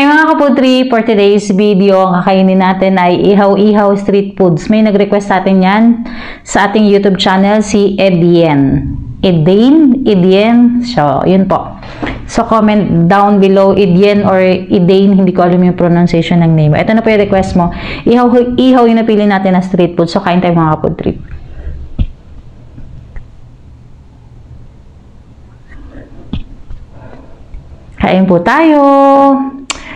Hi mga kaputri, for today's video, ang kakainin natin ay ihaw-ihaw street foods. May nag-request sa atin yan sa ating YouTube channel, si Edien. Edien. So, yun po. So, comment down below, Edien or Edien, hindi ko alam yung pronunciation ng name. Ito na po yung request mo. Ihaw yung napili natin na street food. So, kain tayo mga kaputri. Kain po tayo.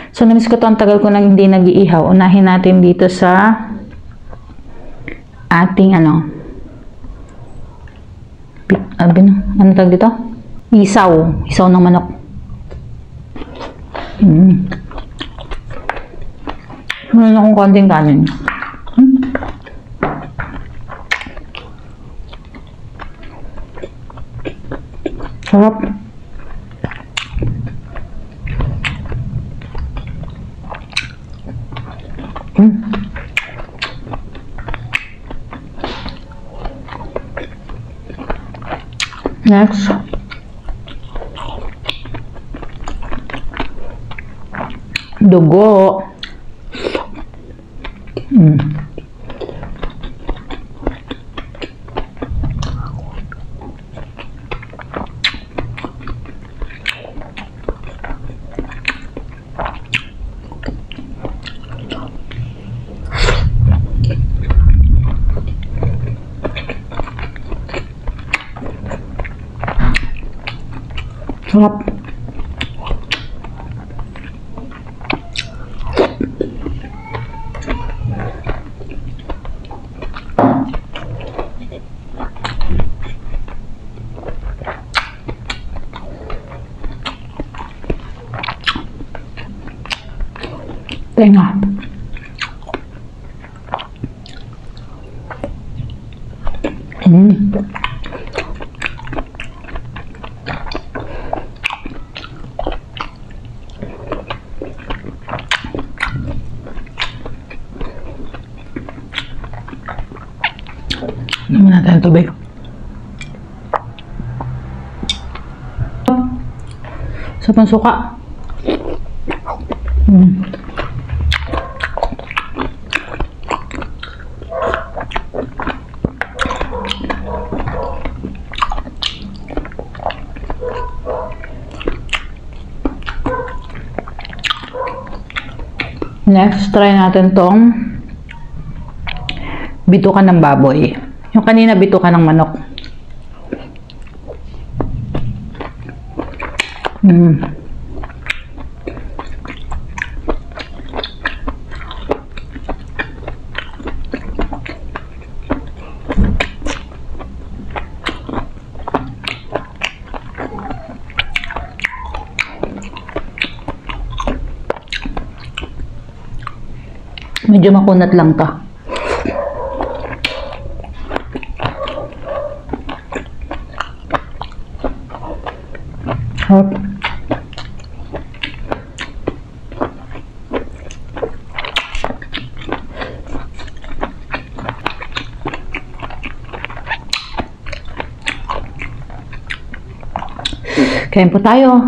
So, namiss ko to, ang tagal ko nang hindi nag-iihaw. Unahin natin dito sa ating ano tawag dito? Isaw ng manok. Meron akong konting kanin. Sarap. Next, dugo. Sarap. Tenga. Naman natin ang tubig. Sa pansuka. Next, try natin tong bitukan ng baboy. Yung kanina bitukan ng manok. Medyo makunat lang to. Hot. Kain po tayo.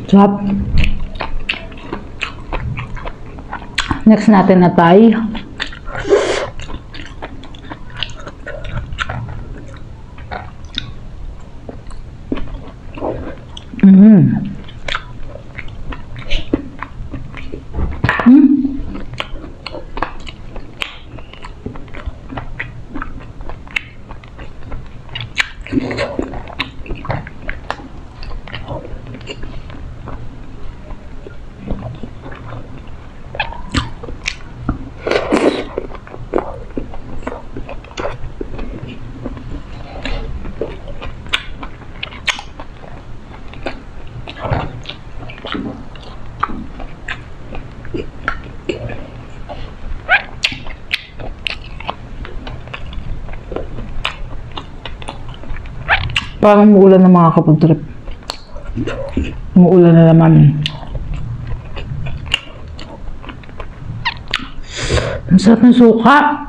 Sarap. Next natin na Thai. Parang umuulan na mga ka-food trip. Umuulan na naman. Ang sarap ng suka.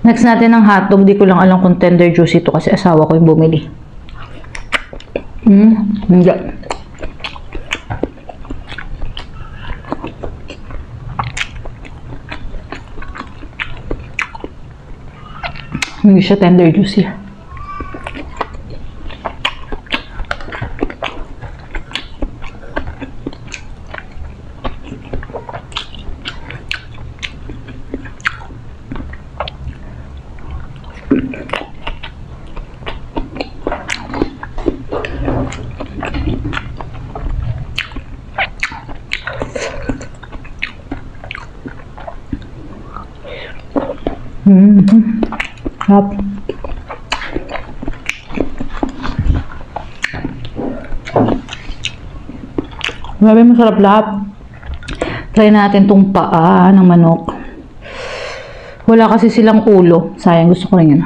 Next natin ang hotdog. Di ko lang alam kung tender juicy ito kasi asawa ko yung bumili. Hindi. Hindi siya tender juicy. Sarap. Grabe, masarap lahat. Try natin tong paa ng manok. Wala kasi silang ulo. Sayang, gusto ko rin yun.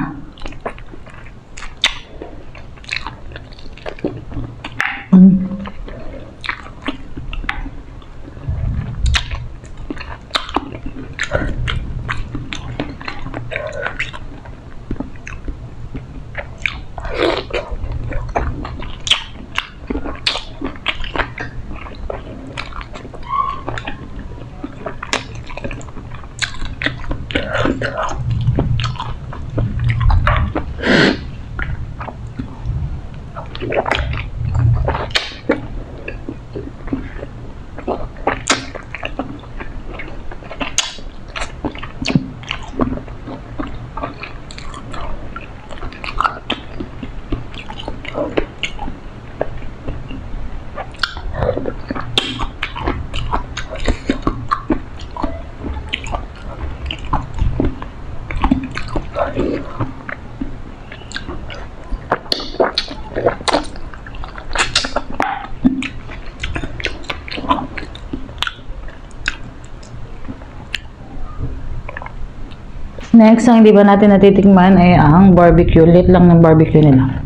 Next, ang hindi ba natin natitikman ay ang barbecue. Late lang ng barbecue nila.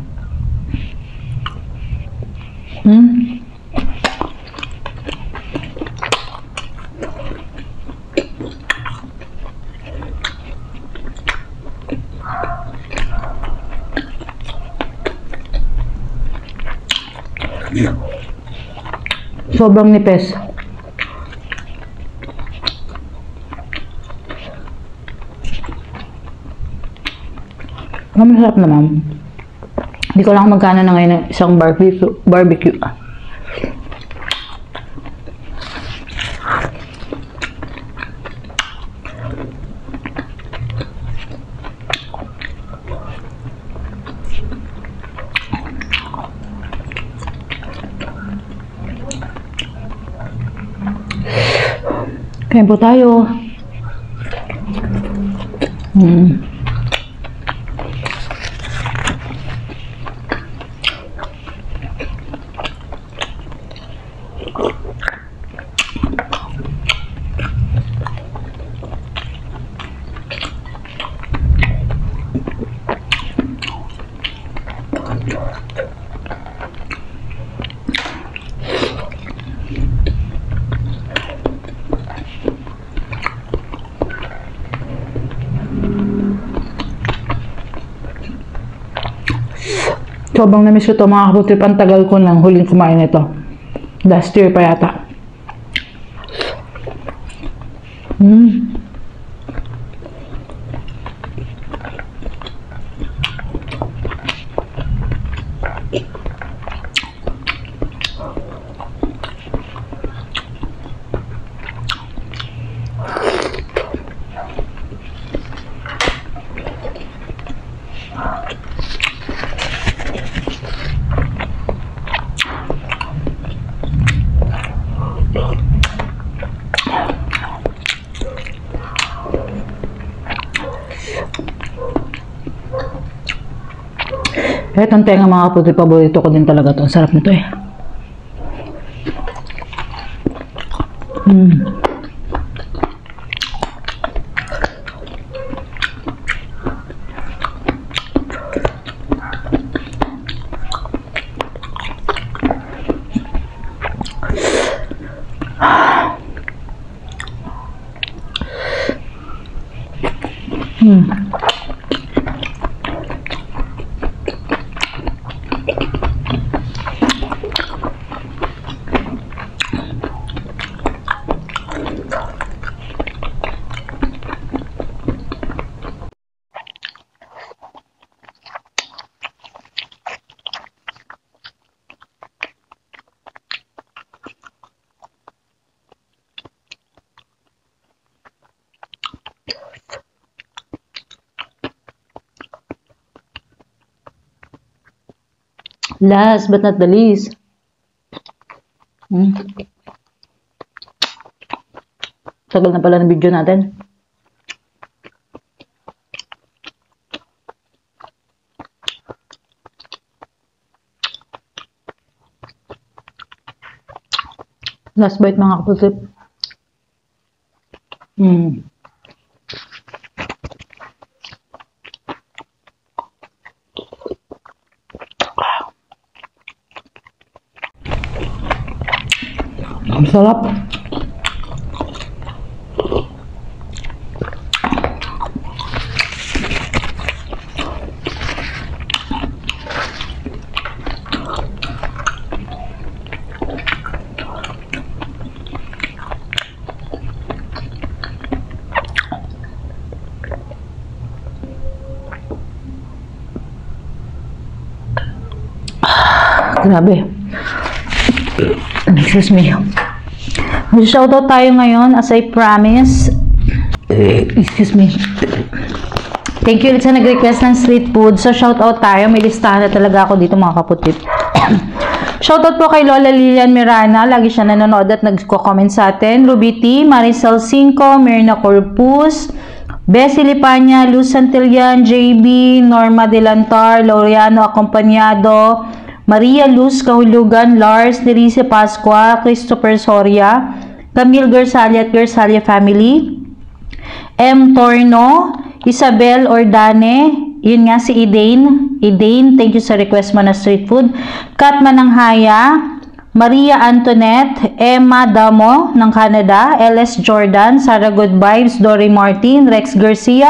Sobrang nipis. Masarap naman. Hindi ko lang magkano na ngayon ng isang barbecue. Kain po tayo. Sobrang namiss ko ito mga kaputrip. Ang tagal ko nang huling kumain nito. Last year pa yata. Itong tenga mga kaputrip, paborito ko din talaga to. Sarap nito eh. Last but not the least. Tagal na pala ng video natin. Last bite mga kapusip. Ang sarap. Grabe. Excuse me. Shoutout tayo ngayon as I promise. Excuse me. Thank you ulit sa nag-request ng street food. So shoutout tayo. May listahan na talaga ako dito mga kaputip. Shoutout po kay Lola Lilian Mirana. Lagi siya nanonood at nagko-comment sa atin. Ruby T, Maricel Cinco, Myrna Corpus, Bessie Lipanya, Luz Santillan, JB, Norma Delantar, Laureano Acompañado, Maria Luz Kahulugan, Lars Delice Pascua, Christopher Soria, Camille Gersalia at Gersalia Family, M. Torno, Isabel Ordane, yun nga si Elaine. Elaine, thank you sa request mo na street food. Kat Mananghaya, Maria Antoinette, Emma Damo ng Canada, LS Jordan, Sarah Good Vibes, Dory Martin, Rex Garcia,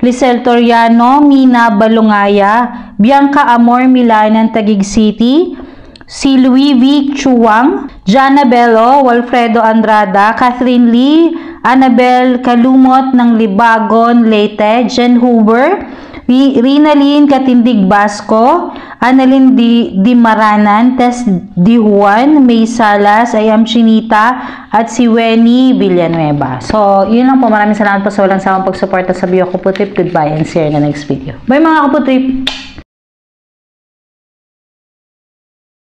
Lisel Toriano, Mina Balungaya, Bianca Amor Milanan, Taguig City, si Louis V. Chuang, Jana Bello, Walfredo Andrada, Catherine Lee, Annabel Kalumot ng Libagon, Leyte, Jen Huber, Rinalyn Katindig Basco, Annalyn Di Maranan, Tess Di Juan, May Salas, Ayam Chinita, at si Weni Villanueva. So, yun lang po. Maraming salamat po sa walang sawang pagsuporta sa Bio Kaputip. Goodbye and see you in the next video. Bye mga kaputip!